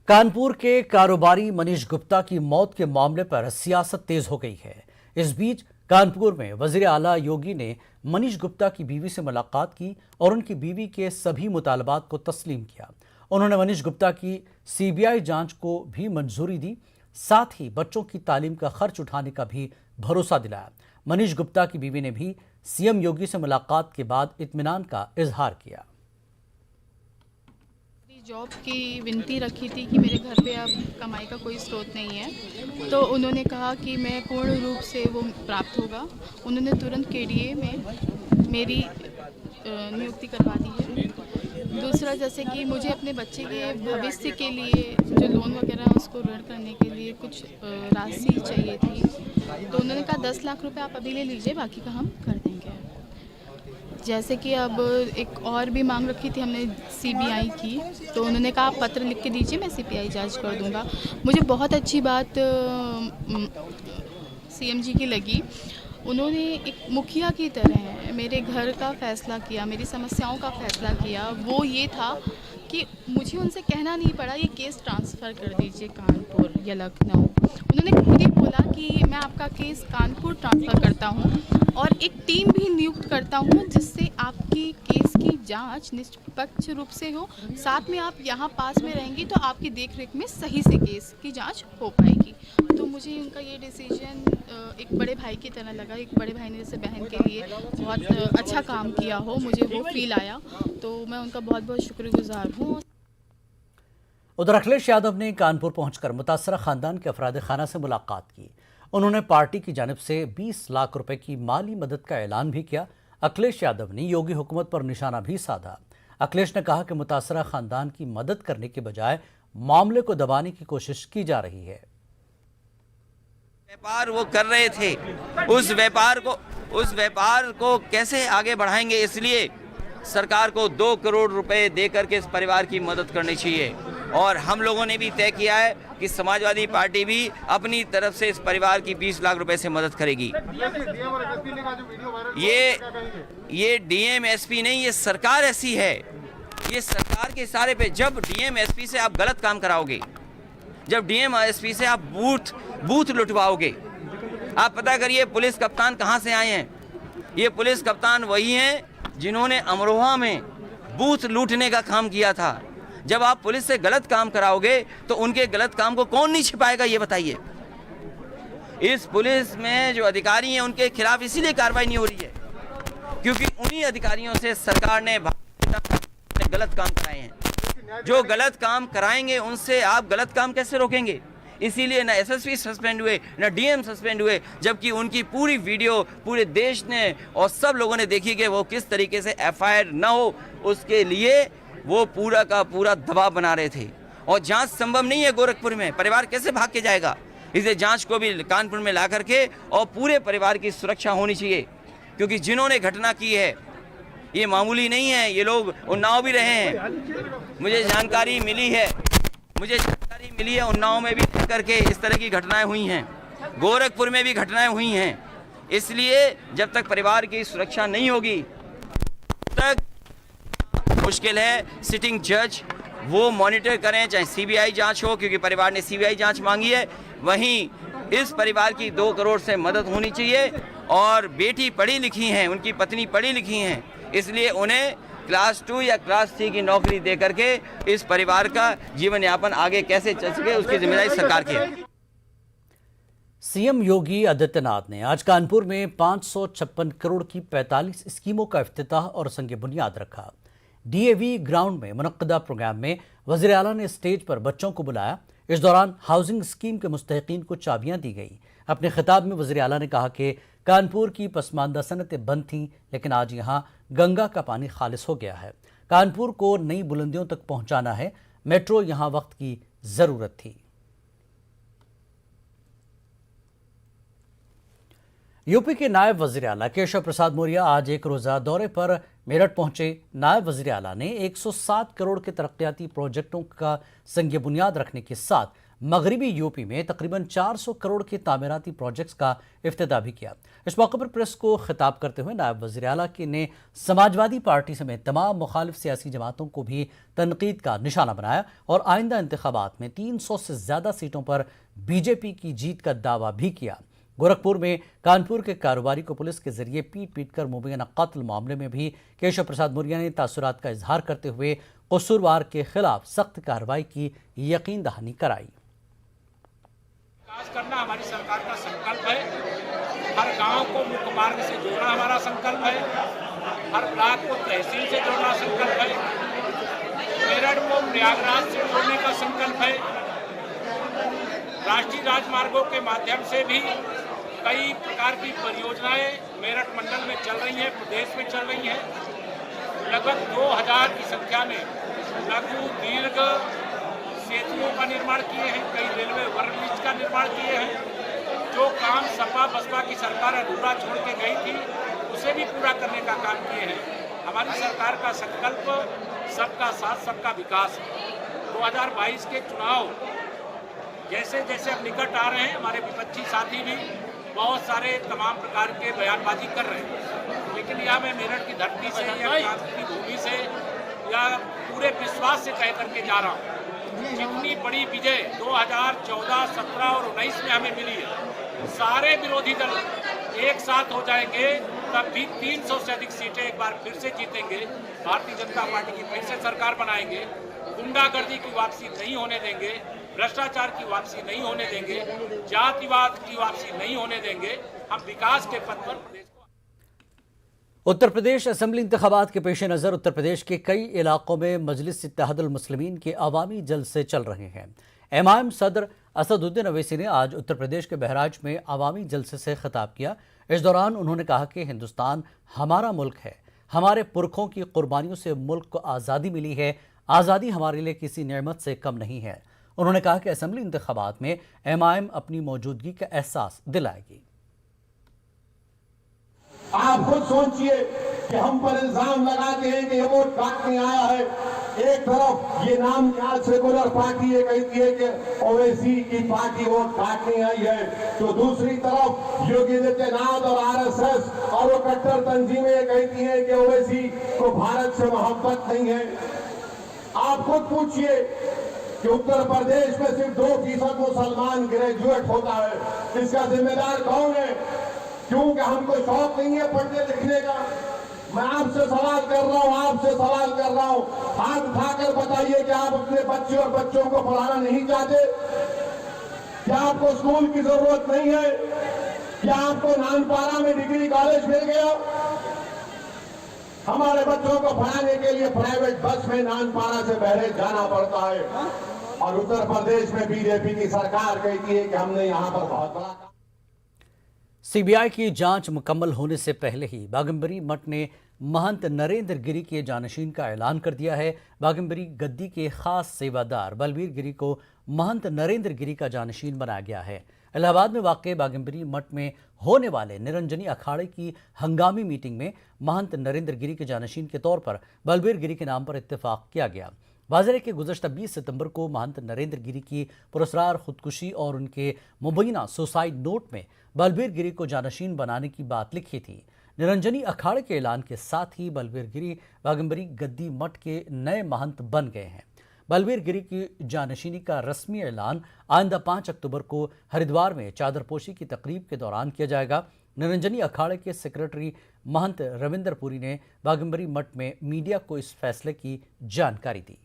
कानपुर के कारोबारी मनीष गुप्ता की मौत के मामले पर सियासत तेज हो गई है। इस बीच कानपुर में वजीर आला योगी ने मनीष गुप्ता की बीवी से मुलाकात की और उनकी बीवी के सभी मुतालबात को तस्लीम किया। उन्होंने मनीष गुप्ता की सीबीआई जांच को भी मंजूरी दी, साथ ही बच्चों की तालीम का खर्च उठाने का भी भरोसा दिलाया। मनीष गुप्ता की बीवी ने भी सीएम योगी से मुलाकात के बाद इत्मीनान का इजहार किया। जॉब की विनती रखी थी कि मेरे घर पे अब कमाई का कोई स्रोत नहीं है, तो उन्होंने कहा कि मैं पूर्ण रूप से वो प्राप्त होगा। उन्होंने तुरंत केडीए में मेरी नियुक्ति करवा दी है। दूसरा, जैसे कि मुझे अपने बच्चे के भविष्य के लिए जो लोन वगैरह उसको ऋण करने के लिए कुछ राशि चाहिए थी, तो उन्होंने कहा 10 लाख रुपए आप अभी ले लीजिए, बाकी का हम कर देंगे। जैसे कि अब एक और भी मांग रखी थी हमने सीबीआई की, तो उन्होंने कहा आप पत्र लिख के दीजिए, मैं सीबीआई जांच कर दूंगा। मुझे बहुत अच्छी बात सीएम जी की लगी। उन्होंने एक मुखिया की तरह मेरे घर का फैसला किया, मेरी समस्याओं का फैसला किया। वो ये था कि मुझे उनसे कहना नहीं पड़ा ये केस ट्रांसफ़र कर दीजिए कानपुर या लखनऊ। उन्होंने खुद ही बोला कि मैं आपका केस कानपुर ट्रांसफ़र करता हूँ और एक टीम भी नियुक्त करता हूँ जिससे आपकी केस की जांच निष्पक्ष रूप से हो। साथ में आप यहाँ पास में रहेंगी तो आपकी देखरेख में सही से केस की जांच हो पाएगी। तो मुझे उनका ये डिसीजन एक बड़े भाई की तरह लगा। एक बड़े भाई ने जैसे बहन के लिए बहुत अच्छा काम किया हो, मुझे वो फील आया, तो मैं उनका बहुत बहुत शुक्रगुजार हूँ। उधर अखिलेश यादव ने कानपुर पहुंचकर मुतासरा खानदान के अफराद खाना से मुलाकात की। उन्होंने पार्टी की जानिब से 20 लाख रुपए की माली मदद का ऐलान भी किया। अखिलेश यादव ने योगी हुकूमत पर निशाना भी साधा। अखिलेश ने कहा कि मुतासरा खानदान की मदद करने के बजाय मामले को दबाने की कोशिश की जा रही है। व्यापार वो कर रहे थे, उस व्यापार को कैसे आगे बढ़ाएंगे, इसलिए सरकार को 2 करोड़ रुपए देकर के इस परिवार की मदद करनी चाहिए। और हम लोगों ने भी तय किया है कि समाजवादी पार्टी भी अपनी तरफ से इस परिवार की 20 लाख रुपए से मदद करेगी। ये डीएम एसपी नहीं, ये सरकार ऐसी है। ये सरकार के इशारे पे जब डीएम एसपी से आप गलत काम कराओगे, जब डीएम एसपी से आप बूथ लुटवाओगे, आप पता करिए पुलिस कप्तान कहाँ से आए हैं। ये पुलिस कप्तान वही हैं जिन्होंने अमरोहा में बूथ लूटने का काम किया था। जब आप पुलिस से गलत काम कराओगे तो उनके गलत काम को कौन नहीं छिपाएगा, ये बताइए। इस पुलिस में जो अधिकारी हैं उनके खिलाफ इसीलिए कार्रवाई नहीं हो रही है क्योंकि उन्हीं अधिकारियों से सरकार ने गलत काम कराए हैं। जो गलत काम कराएंगे उनसे आप गलत काम कैसे रोकेंगे? इसीलिए ना एसएसपी सस्पेंड हुए, ना डीएम सस्पेंड हुए, जबकि उनकी पूरी वीडियो पूरे देश ने और सब लोगों ने देखी कि वो किस तरीके से एफआईआर ना हो, उसके लिए वो पूरा का पूरा दबाव बना रहे थे। और जांच संभव नहीं है गोरखपुर में, परिवार कैसे भाग के जाएगा? इसलिए जांच को भी कानपुर में ला करके और पूरे परिवार की सुरक्षा होनी चाहिए, क्योंकि जिन्होंने घटना की है ये मामूली नहीं है। ये लोग उन्नाव भी रहे हैं। मुझे जानकारी मिली है उन्नाव में भी करके इस तरह की घटनाएं हुई हैं, गोरखपुर में भी घटनाएं हुई हैं। इसलिए जब तक परिवार की सुरक्षा नहीं होगी तक मुश्किल है। सिटिंग जज वो मॉनिटर करें, चाहे सीबीआई जांच हो, क्योंकि परिवार ने सीबीआई जांच मांगी है। वहीं इस परिवार की 2 करोड़ से मदद होनी चाहिए। और बेटी पढ़ी लिखी हैं, उनकी पत्नी पढ़ी लिखी हैं, इसलिए उन्हें क्लास 2 या क्लास 3 की नौकरी दे करके इस परिवार का जीवन यापन आगे कैसे चल सके उसकी जिम्मेदारी सरकार की है। सीएम योगी आदित्यनाथ ने आज कानपुर में 556 करोड़ की 45 स्कीमों का इफ्तिताह और संग बुनियाद रखा। डीएवी ग्राउंड में मुनक्कदा प्रोग्राम में वज़ीर आला ने स्टेज पर बच्चों को बुलाया। इस दौरान हाउसिंग स्कीम के मुस्तहिकीन को चाबियां दी गई। अपने खिताब में वज़ीर आला ने कहा कि कानपुर की पसमानदा सनतें बंद थीं, लेकिन आज यहां गंगा का पानी खालिस हो गया है। कानपुर को नई बुलंदियों तक पहुंचाना है। मेट्रो यहां वक्त की जरूरत थी। यूपी के नायब वज़ीर आला केशव प्रसाद मौर्य आज एक रोज़ा दौरे पर मेरठ पहुंचे। नायब वज़ीर आला ने 107 करोड़ के तरक्याती प्रोजेक्टों का संग बुनियाद रखने के साथ मगरबी यूपी में तकरीबन 400 करोड़ के तामीराती प्रोजेक्ट्स का इफ्तिताह भी किया। इस मौके पर प्रेस को खिताब करते हुए नायब वज़ीर आला ने समाजवादी पार्टी समेत तमाम मुखालिफ सियासी जमातों को भी तनकीद का निशाना बनाया और आइंदा इंतखाबात में 300 से ज़्यादा सीटों पर बीजेपी की जीत का दावा भी किया। गोरखपुर में कानपुर के कारोबारी को पुलिस के जरिए पीट पीट कर मुबैना कत्ल मामले में भी केशव प्रसाद मौर्य ने तासुरात का इजहार करते हुए कसूरवार के खिलाफ सख्त कार्रवाई की यकीन दहानी कराई। विकास करना हमारी सरकार का संकल्प है। हर गांव को मुख्य मार्ग से जोड़ना हमारा संकल्प है। हर ब्लॉक को तहसील से जोड़ना संकल्प है। मेरठ को प्रयागराज से जोड़ने का संकल्प है। राष्ट्रीय राजमार्गों के माध्यम से भी कई प्रकार की परियोजनाएं मेरठ मंडल में चल रही हैं, प्रदेश में चल रही हैं। लगभग 2000 की संख्या में लघु दीर्घ सेतुओं का निर्माण किए हैं, कई रेलवे ओवरब्रिज का निर्माण किए हैं। जो काम सपा बसपा की सरकार अधूरा छोड़ के गई थी उसे भी पूरा करने का काम किए हैं। हमारी सरकार का संकल्प सबका साथ सबका विकास है। 2022 के चुनाव जैसे जैसे अब निकट आ रहे हैं, हमारे विपक्षी साथी भी बहुत सारे तमाम प्रकार के बयानबाजी कर रहे हैं, लेकिन यह मैं मेरठ की धरती से या क्रांति की भूमि से या पूरे विश्वास से कह करके जा रहा हूँ, जितनी बड़ी विजय 2014, 17 और 19 में हमें मिली है, सारे विरोधी दल एक साथ हो जाएंगे तब भी 300 से अधिक सीटें एक बार फिर से जीतेंगे। भारतीय जनता पार्टी की फिर से सरकार बनाएंगे। गुंडागर्दी की वापसी नहीं होने देंगे, भ्रष्टाचार की वापसी नहीं होने देंगे, जातिवाद की वापसी नहीं होने देंगे। हम विकास के पथ पर प्रदेश को। उत्तर प्रदेश असेंबली इंतखाबात के पेश नज़र उत्तर प्रदेश के कई इलाकों में मजलिस इत्तेहादुल मुस्लिमीन के अवामी जलसे चल रहे हैं। एमआईएम सदर असदुद्दीन अवैसी ने आज उत्तर प्रदेश के बहराइच में अवामी जलसे से खिताब किया। इस दौरान उन्होंने कहा कि हिंदुस्तान हमारा मुल्क है, हमारे पुरखों की कुर्बानियों से मुल्क को आज़ादी मिली है, आज़ादी हमारे लिए किसी नेमत से कम नहीं है। उन्होंने कहा कि असेंबली इंतखाबात में एमआईएम अपनी मौजूदगी का एहसास दिलाएगी। आप खुद सोचिए कि हम पर इल्जाम लगाते हैं कि ये वोट काटने आया है। एक तरफ ये नाम सेकुलर पार्टी ये कहती है कि ओवैसी की पार्टी वोट काटने आई है, तो दूसरी तरफ योगी आदित्यनाथ और आरएसएस और वो कट्टर तंजीमें कहती हैं कि ओवैसी को भारत से मोहब्बत नहीं है। आप खुद पूछिए कि उत्तर प्रदेश में सिर्फ 2% मुसलमान ग्रेजुएट होता है, इसका जिम्मेदार कौन है? क्योंकि हमको शौक नहीं है पढ़ने लिखने का। मैं आपसे सवाल कर रहा हूँ, हाथ उठाकर बताइए कि आप अपने बच्चे और बच्चों को पढ़ाना नहीं चाहते? क्या आपको स्कूल की जरूरत नहीं है? क्या आपको नानपारा में डिग्री कॉलेज मिल गया? हमारे बच्चों को पढ़ाने के लिए प्राइवेट बस में नानपारा से बहरे जाना पड़ता है, और उत्तर प्रदेश में बीजेपी की सरकार कहती है कि हमने यहाँ पर बहुत बड़ा। सीबीआई की जांच मुकम्मल होने से पहले ही बाघम्बरी मठ ने महंत नरेंद्र गिरी के जानशीन का ऐलान कर दिया है। बाघम्बरी गद्दी के खास सेवादार बलबीर गिरी को महंत नरेंद्र गिरी का जानशीन बनाया गया है। इलाहाबाद में वाक़ बाघम्बरी मठ में होने वाले निरंजनी अखाड़े की हंगामी मीटिंग में महंत नरेंद्र गिरी के जानशीन के तौर पर बलबीर गिरी के नाम पर इत्तेफाक किया गया। वाज़ेह के गुज़श्ता 20 सितंबर को महंत नरेंद्र गिरी की पुरस्कार खुदकुशी और उनके मुबैना सुसाइड नोट में बलबीर गिरी को जानशीन बनाने की बात लिखी थी। निरंजनी अखाड़े के ऐलान के साथ ही बलबीर गिरी बाघम्बरी गद्दी मठ के नए महंत बन गए हैं। बलबीर गिरी की जानशीनी का रस्मी ऐलान आइंदा 5 अक्टूबर को हरिद्वार में चादरपोशी की तकरीब के दौरान किया जाएगा। निरंजनी अखाड़े के सेक्रेटरी महंत रविंदर पुरी ने बाघम्बरी मठ में मीडिया को इस फैसले की जानकारी दी।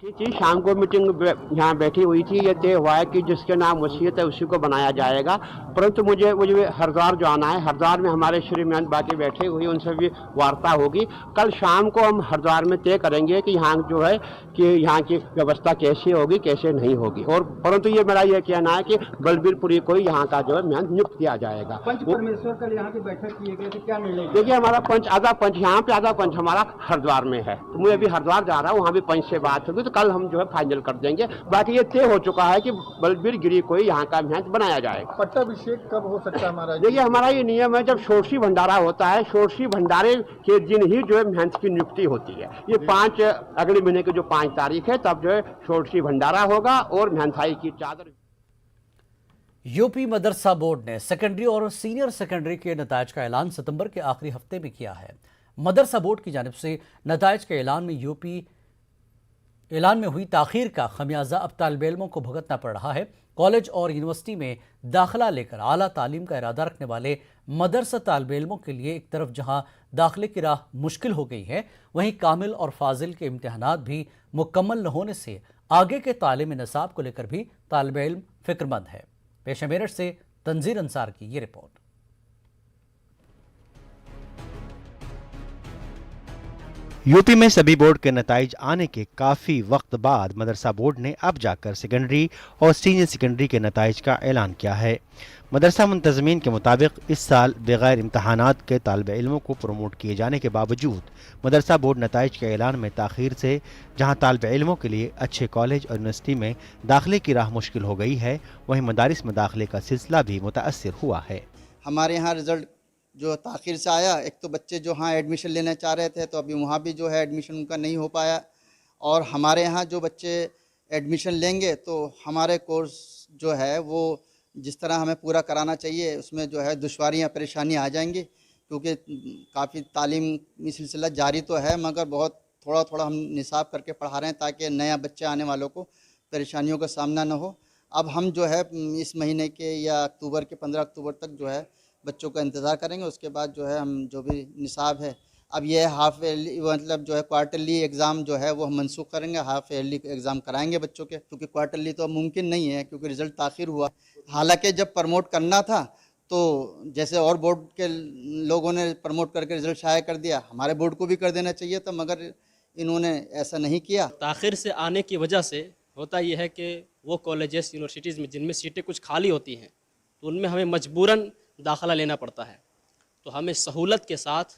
थी शाम को मीटिंग यहाँ बैठी हुई थी। ये तय हुआ है कि जिसके नाम वसीयत है उसी को बनाया जाएगा, परंतु मुझे हरिद्वार जाना है। हरिद्वार में हमारे श्रीमान बाकी बैठे हुए, उनसे भी वार्ता होगी। कल शाम को हम हरिद्वार में तय करेंगे कि यहाँ जो है कि यहाँ की व्यवस्था कैसी होगी कैसे नहीं होगी। और परंतु ये मेरा ये कहना है कि बलबीरपुरी को यहाँ का जो है महंत नियुक्त किया जाएगा। पंच परमेश्वर कल यहाँ की बैठक किए गए थे, क्या निर्णय? देखिए हमारा पंच आधा पंच यहाँ पे, आधा पंच हमारा हरिद्वार में है, तो मैं अभी हरिद्वार जा रहा हूँ, वहाँ भी पंच से बात होगी तो कल हम जो है फाइनल कर देंगे। बाकी ये तय हो चुका है कि बलबीर गिरी को यहाँ का महंत बनाया जाएगा। पट्टाभिषेक कब हो सकता है हमारा? देखिए, हमारा ये नियम है, जब षोडशी भंडारा होता है, षोडशी भंडारे के दिन ही जो है महंत की नियुक्ति होती है। ये 5 अगले महीने की जो 5 तारीख है, तब जो है षोडशी भंडारा होगा और महंताई की चादर। यूपी मदरसा बोर्ड ने सेकेंडरी और सीनियर सेकेंडरी के नतायज का ऐलान सितंबर के आखिरी हफ्ते में किया है। मदरसा बोर्ड की जानिब से नतायज के ऐलान में हुई ताखीर का खमियाजा अब तालिब इल्मों को भुगतना पड़ रहा है। कॉलेज और यूनिवर्सिटी में दाखिला लेकर आला तालीम का इरादा रखने वाले मदरसा तालिब इल्मों के लिए एक तरफ जहां दाखिले की राह मुश्किल हो गई है, वहीं कामिल और फाजिल के इम्तिहानात भी मुकम्मल न होने से आगे के तालीमी निसाब को लेकर भी तालिब इल्म फिक्रमंद है। पेश है मेरठ से तंजीर अंसार की ये रिपोर्ट। यूपी में सभी बोर्ड के नताइज आने के काफ़ी वक्त बाद मदरसा बोर्ड ने अब जाकर सेकेंडरी और सीनियर सेकेंडरी के नताइज का ऐलान किया है। मदरसा मुंतज़मीन के मुताबिक इस साल बगैर इम्तहानात के तालिब इल्मों को प्रमोट किए जाने के बावजूद मदरसा बोर्ड नताइज के ऐलान में ताख़ीर से जहां तालिब इल्मों के लिए अच्छे कॉलेज और यूनिवर्सिटी में दाखिले की राह मुश्किल हो गई है, वहीं मदारिस में दाखिले का सिलसिला भी मुताअस्सिर हुआ है। हमारे यहाँ रिज़ल्ट जो ताख़ीर से आया, एक तो बच्चे जो हाँ एडमिशन लेना चाह रहे थे तो अभी वहाँ भी जो है एडमिशन उनका नहीं हो पाया, और हमारे यहाँ जो बच्चे एडमिशन लेंगे तो हमारे कोर्स जो है वो जिस तरह हमें पूरा कराना चाहिए उसमें जो है दुश्वारियाँ परेशानियाँ आ जाएंगी, क्योंकि काफ़ी तालीमी सिलसिला जारी तो है मगर बहुत थोड़ा थोड़ा हम निसाब करके पढ़ा रहे हैं ताकि नया बच्चे आने वालों को परेशानियों का सामना न हो। अब हम जो है इस महीने के या अक्टूबर के 15 अक्टूबर तक जो है बच्चों का इंतज़ार करेंगे, उसके बाद जो है हम जो भी निसाब है, अब ये हाफ ईयरली मतलब जो है क्वार्टरली एग्ज़ाम जो है वो हम मनसूख करेंगे, हाफ ईयरली एग्ज़ाम कराएंगे बच्चों के, क्योंकि क्वार्टरली तो मुमकिन नहीं है क्योंकि रिज़ल्ट ताख़ीर हुआ। हालांकि जब प्रमोट करना था तो जैसे और बोर्ड के लोगों ने प्रमोट करके रिज़ल्ट शाया कर दिया, हमारे बोर्ड को भी कर देना चाहिए था, मगर इन्होंने ऐसा नहीं किया। ताख़ीर से आने की वजह से होता यह है कि वो कॉलेजेस यूनिवर्सिटीज़ में जिनमें सीटें कुछ खाली होती हैं तो उनमें हमें मजबूरन दाखिला लेना पड़ता है, तो हमें सहूलत के साथ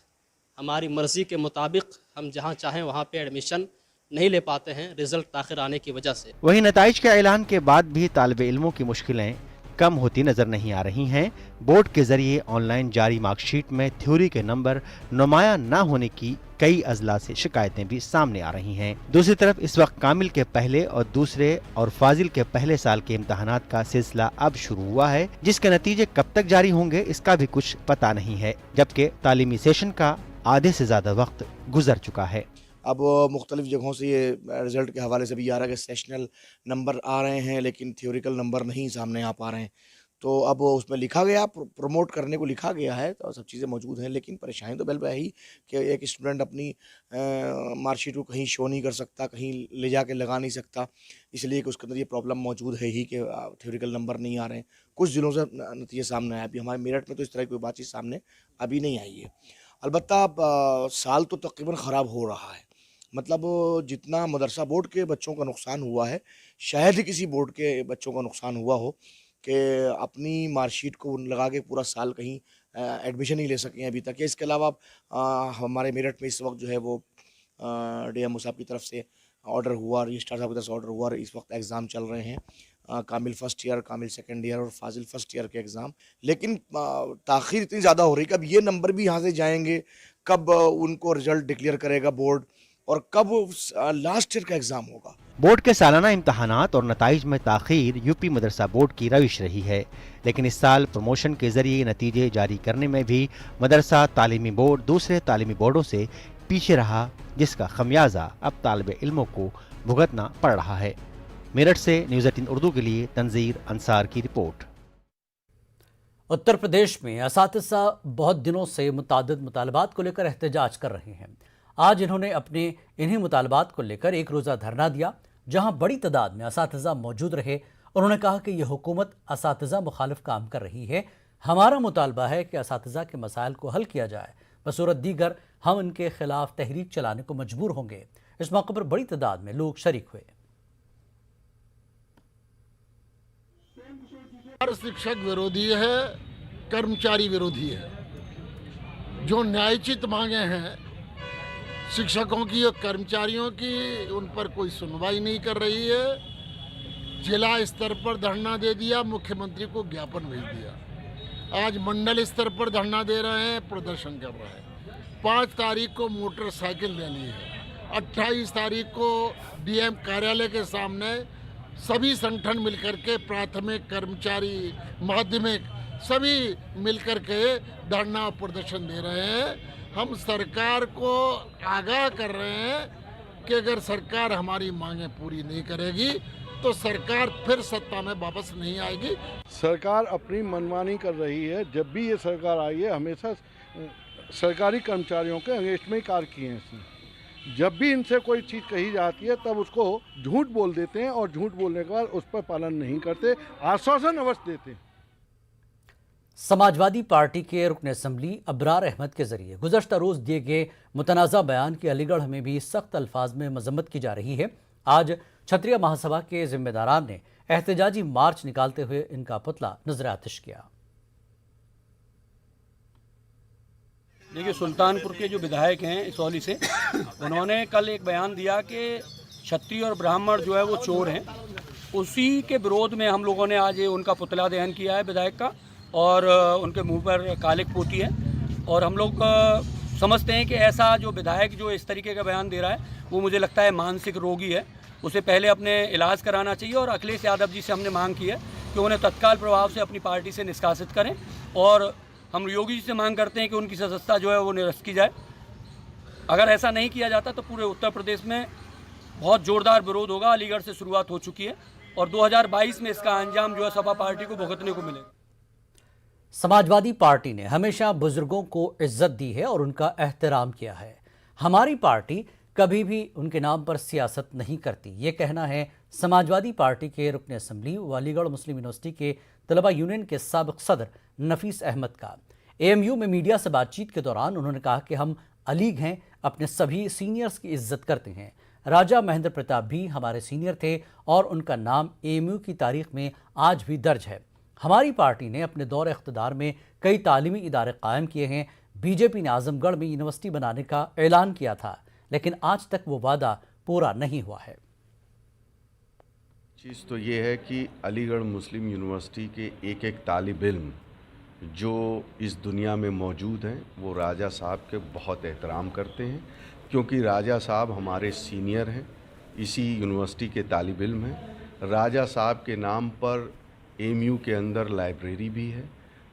हमारी मर्ज़ी के मुताबिक हम जहां चाहें वहां पे एडमिशन नहीं ले पाते हैं रिज़ल्ट ताख़ीर आने की वजह से। वहीं नताइज के ऐलान के बाद भी तालिब इल्मों की मुश्किलें कम होती नजर नहीं आ रही हैं। बोर्ड के जरिए ऑनलाइन जारी मार्कशीट में थ्योरी के नंबर नुमाया न होने की कई अजला से शिकायतें भी सामने आ रही हैं। दूसरी तरफ इस वक्त कामिल के पहले और दूसरे और फाजिल के पहले साल के इम्तहानात का सिलसिला अब शुरू हुआ है, जिसके नतीजे कब तक जारी होंगे इसका भी कुछ पता नहीं है, जबकि तालीमी सेशन का आधे से ज्यादा वक्त गुजर चुका है। अब मुख्तलिफ जगहों से ये रिज़ल्ट के हवाले से भी आ रहा है कि सेशनल नंबर आ रहे हैं लेकिन थ्योरिकल नंबर नहीं सामने आ पा रहे हैं, तो अब उसमें लिखा गया प्रमोट करने को लिखा गया है तो सब चीज़ें मौजूद हैं, लेकिन परेशानी तो बिल्कुल है ही कि एक स्टूडेंट अपनी मार्कशीट को कहीं शो नहीं कर सकता, कहीं ले जाके लगा नहीं सकता, इसलिए कि उसके अंदर ये प्रॉब्लम मौजूद है ही कि थ्योरिकल नंबर नहीं आ रहे हैं। कुछ ज़िलों से नतीजे सामने आए, अभी हमारे मेरठ में तो इस तरह की कोई बातचीत सामने अभी नहीं आई है। अलबत्ता साल तो तकरीबन ख़राब हो रहा है, मतलब जितना मदरसा बोर्ड के बच्चों का नुकसान हुआ है शायद ही किसी बोर्ड के बच्चों का नुकसान हुआ हो कि अपनी मार्कशीट को लगा के पूरा साल कहीं एडमिशन नहीं ले सकें अभी तक। इसके अलावा हमारे मेरठ में इस वक्त जो है वो DM साहब की तरफ से ऑर्डर हुआ, रजिस्ट्रार साहब की तरफ से ऑर्डर हुआ, इस वक्त एग्ज़ाम चल रहे हैं, कामिल फर्स्ट ईयर, कामिल सेकेंड ईयर और फाजिल फर्स्ट ईयर के एग्ज़ाम, लेकिन ताख़ीर इतनी ज़्यादा हो रही है। कब ये नंबर भी यहाँ से जाएंगे, कब उनको रिज़ल्ट डिक्लेयर करेगा बोर्ड और कब लास्ट ईयर का एग्ज़ाम होगा। बोर्ड के सालाना इम्तहानात और नताइज में ताख़ीर यूपी मदरसा बोर्ड की रविश रही है, लेकिन इस साल प्रमोशन के जरिए नतीजे जारी करने में भी मदरसा तालीमी बोर्ड दूसरे तालीमी बोर्डों से पीछे रहा, जिसका खमियाजा अब तालिब इल्मों को भुगतना पड़ रहा है। मेरठ से न्यूज़ 18 उर्दू के लिए तंजीर अंसार की रिपोर्ट। उत्तर प्रदेश में असातिज़ा बहुत दिनों से मुतादिद मुतालबात को लेकर एहतजाज कर रहे हैं। आज इन्होंने अपने इन्हीं मुतालबात को लेकर एक रोज़ा धरना दिया, जहां बड़ी तादाद में असातिज़ा मौजूद रहे। उन्होंने कहा कि यह हुकूमत असातिज़ा मुखालिफ काम कर रही है। हमारा मुतालबा है कि असातिज़ा के मसाइल को हल किया जाए, बसूरत दीगर हम इनके खिलाफ तहरीक चलाने को मजबूर होंगे। इस मौके पर बड़ी तादाद में लोग शरीक हुए। शिक्षक विरोधी है, कर्मचारी विरोधी है। जो न्यायोचित मांगे हैं शिक्षकों की और कर्मचारियों की उन पर कोई सुनवाई नहीं कर रही है। जिला स्तर पर धरना दे दिया, मुख्यमंत्री को ज्ञापन भेज दिया। आज मंडल स्तर पर धरना दे रहे हैं, प्रदर्शन कर रहे हैं। 5 तारीख को मोटरसाइकिल लेनी है। 28 तारीख को डीएम कार्यालय के सामने सभी संगठन मिलकर के, प्राथमिक, कर्मचारी, माध्यमिक, सभी मिलकर के धरना और प्रदर्शन दे रहे हैं। हम सरकार को आगाह कर रहे हैं कि अगर सरकार हमारी मांगें पूरी नहीं करेगी तो सरकार फिर सत्ता में वापस नहीं आएगी। सरकार अपनी मनमानी कर रही है। जब भी ये सरकार आई है हमेशा सरकारी कर्मचारियों के अगेंस्ट में ही कार्य किए हैं इसने। जब भी इनसे कोई चीज़ कही जाती है तब उसको झूठ बोल देते हैं और झूठ बोलने के बाद उस पर पालन नहीं करते, आश्वासन अवश्य देते हैं। समाजवादी पार्टी के रुकन असम्बली अबरार अहमद के जरिए गुज़श्ता रोज़ दिए गए मुतनाज़ा बयान की अलीगढ़ में भी सख्त अल्फाज में मजम्मत की जा रही है। आज क्षत्रिय महासभा के जिम्मेदारान ने एहतजाजी मार्च निकालते हुए इनका पुतला नजर आतिश किया। देखिए, सुल्तानपुर के जो विधायक हैं इसौली से, उन्होंने कल एक बयान दिया कि क्षत्रिय और ब्राह्मण जो है वो चोर हैं। उसी के विरोध में हम लोगों ने आज उनका पुतला दहन किया है विधायक का, और उनके मुंह पर कालिक पोती है। और हम लोग समझते हैं कि ऐसा जो विधायक जो इस तरीके का बयान दे रहा है वो मुझे लगता है मानसिक रोगी है। उसे पहले अपने इलाज कराना चाहिए। और अखिलेश यादव जी से हमने मांग की है कि उन्हें तत्काल प्रभाव से अपनी पार्टी से निष्कासित करें। और हम योगी जी से मांग करते हैं कि उनकी सदस्यता जो है वो निरस्त की जाए। अगर ऐसा नहीं किया जाता तो पूरे उत्तर प्रदेश में बहुत ज़ोरदार विरोध होगा। अलीगढ़ से शुरुआत हो चुकी है और 2022 में इसका अंजाम जो है सपा पार्टी को भुगतने को मिलेगा। समाजवादी पार्टी ने हमेशा बुजुर्गों को इज्जत दी है और उनका एहतराम किया है। हमारी पार्टी कभी भी उनके नाम पर सियासत नहीं करती, ये कहना है समाजवादी पार्टी के रुकन असम्बली व अलीगढ़ मुस्लिम यूनिवर्सिटी के तलबा यूनियन के साबिक सदर नफीस अहमद का। एएमयू में मीडिया से बातचीत के दौरान उन्होंने कहा कि हम अलीग हैं, अपने सभी सीनियर्स की इज्जत करते हैं। राजा महेंद्र प्रताप भी हमारे सीनियर थे और उनका नाम एएमयू की तारीख में आज भी दर्ज है। हमारी पार्टी ने अपने दौर इख्तिदार में कई तालीमी इदारे कायम किए हैं। बीजेपी ने आजमगढ़ में यूनिवर्सिटी बनाने का ऐलान किया था, लेकिन आज तक वो वादा पूरा नहीं हुआ है। चीज़ तो ये है कि अलीगढ़ मुस्लिम यूनिवर्सिटी के एक एक तालिब इल्म जो इस दुनिया में मौजूद हैं वो राजा साहब के बहुत एहतराम करते हैं, क्योंकि राजा साहब हमारे सीनियर हैं, इसी यूनिवर्सिटी के तालिब इल्म हैं। राजा साहब के नाम पर एएमयू के अंदर लाइब्रेरी भी है।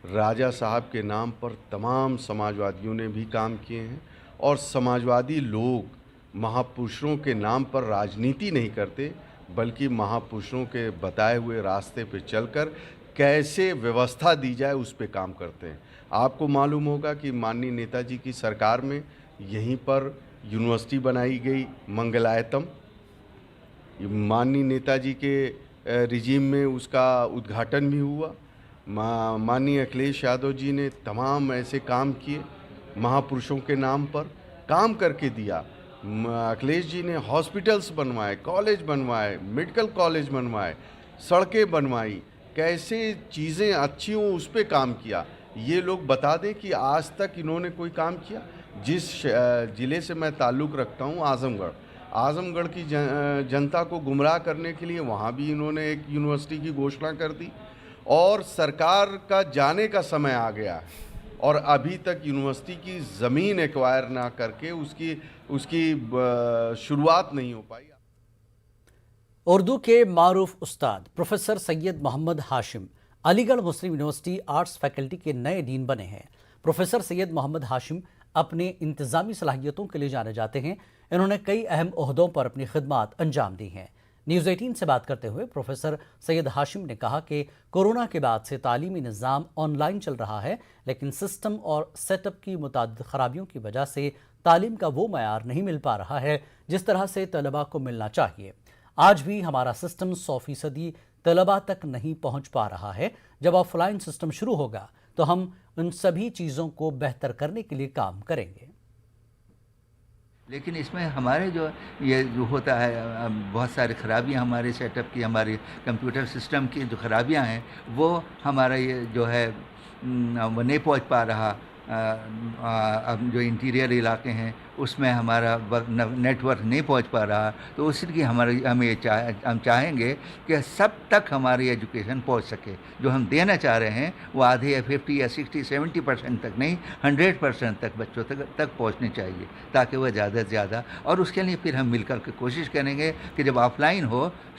राजा साहब के नाम पर तमाम समाजवादियों ने भी काम किए हैं। और समाजवादी लोग महापुरुषों के नाम पर राजनीति नहीं करते, बल्कि महापुरुषों के बताए हुए रास्ते पे चलकर कैसे व्यवस्था दी जाए उस पे काम करते हैं। आपको मालूम होगा कि माननीय नेताजी की सरकार में यहीं पर यूनिवर्सिटी बनाई गई मंगलायतम। माननीय नेताजी के रिजीम में उसका उद्घाटन भी हुआ। माननीय अखिलेश यादव जी ने तमाम ऐसे काम किए, महापुरुषों के नाम पर काम करके दिया। अखिलेश जी ने हॉस्पिटल्स बनवाए, कॉलेज बनवाए, मेडिकल कॉलेज बनवाए, सड़कें बनवाई, कैसे चीज़ें अच्छी हों उस पर काम किया। ये लोग बता दें कि आज तक इन्होंने कोई काम किया। जिस ज़िले से मैं ताल्लुक़ रखता हूँ आज़मगढ़ की जनता को गुमराह करने के लिए वहाँ भी इन्होंने एक यूनिवर्सिटी की घोषणा कर दी। और सरकार का जाने का समय आ गया है और अभी तक यूनिवर्सिटी की ज़मीन एक्वायर ना करके उसकी शुरुआत नहीं हो पाई। उर्दू के मारूफ उस्ताद प्रोफेसर सैयद मोहम्मद हाशिम अलीगढ़ मुस्लिम यूनिवर्सिटी आर्ट्स फैकल्टी के नए डीन बने हैं। प्रोफेसर सैयद मोहम्मद हाशिम अपने इंतज़ामी सलाहियतों के लिए जाने जाते हैं। इन्होंने कई अहम ओहदों पर अपनी खिदमात अंजाम दी हैं। न्यूज़ 18 से बात करते हुए प्रोफेसर सैयद हाशिम ने कहा कि कोरोना के बाद से तालीमी निज़ाम ऑनलाइन चल रहा है, लेकिन सिस्टम और सेटअप की मुतादिद खराबियों की वजह से तालीम का वो मयार नहीं मिल पा रहा है जिस तरह से तलबा को मिलना चाहिए। आज भी हमारा सिस्टम 100% तलबा तक नहीं पहुँच पा रहा है। जब ऑफलाइन सिस्टम शुरू होगा तो हम उन सभी चीज़ों को बेहतर करने के लिए काम करेंगे। लेकिन इसमें हमारे ये जो होता है बहुत सारी खराबियां हमारे सेटअप की, हमारे कंप्यूटर सिस्टम की जो खराबियां हैं वो हमारा ये जो है वो नहीं पहुंच पा रहा। अब जो इंटीरियर इलाके हैं उसमें हमारा नेटवर्क नहीं पहुंच पा रहा, तो उसकी हम चाहेंगे कि सब तक हमारी एजुकेशन पहुंच सके। जो हम देना चाह रहे हैं वो आधे या 50 या 60 70% तक नहीं, 100% तक बच्चों तक पहुंचनी चाहिए, ताकि वह ज़्यादा से ज़्यादा। और उसके लिए फिर हम मिलकर के कोशिश करेंगे कि जब ऑफलाइन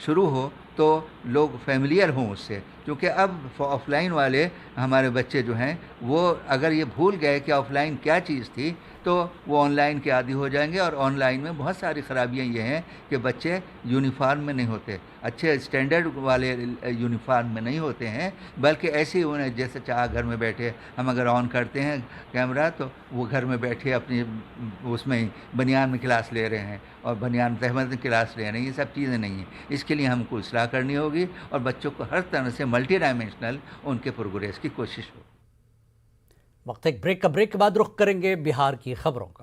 शुरू हो तो लोग फेमिलियर हों उससे, क्योंकि अब ऑफलाइन वाले हमारे बच्चे जो हैं वो अगर ये भूल गए कि ऑफलाइन क्या चीज़ थी तो वो ऑनलाइन के आदी हो जाएंगे। और ऑनलाइन में बहुत सारी ख़राबियाँ ये हैं कि बच्चे यूनिफॉर्म में नहीं होते, अच्छे स्टैंडर्ड वाले यूनिफॉर्म में नहीं होते हैं, बल्कि ऐसे ही उन्हें जैसे चाह घर में बैठे हम अगर ऑन करते हैं कैमरा तो वो घर में बैठे अपनी उसमें बनियान में क्लास ले रहे हैं और बनियान तहमत में क्लास ले रहे हैं। ये सब चीज़ें नहीं हैं। इसके लिए हमको इस्लाह करनी होगी और बच्चों को हर तरह से मल्टी डायमेंशनल उनके प्रोग्रेस की कोशिश हो। वक्त एक ब्रेक के बाद रुख करेंगे बिहार की खबरों का।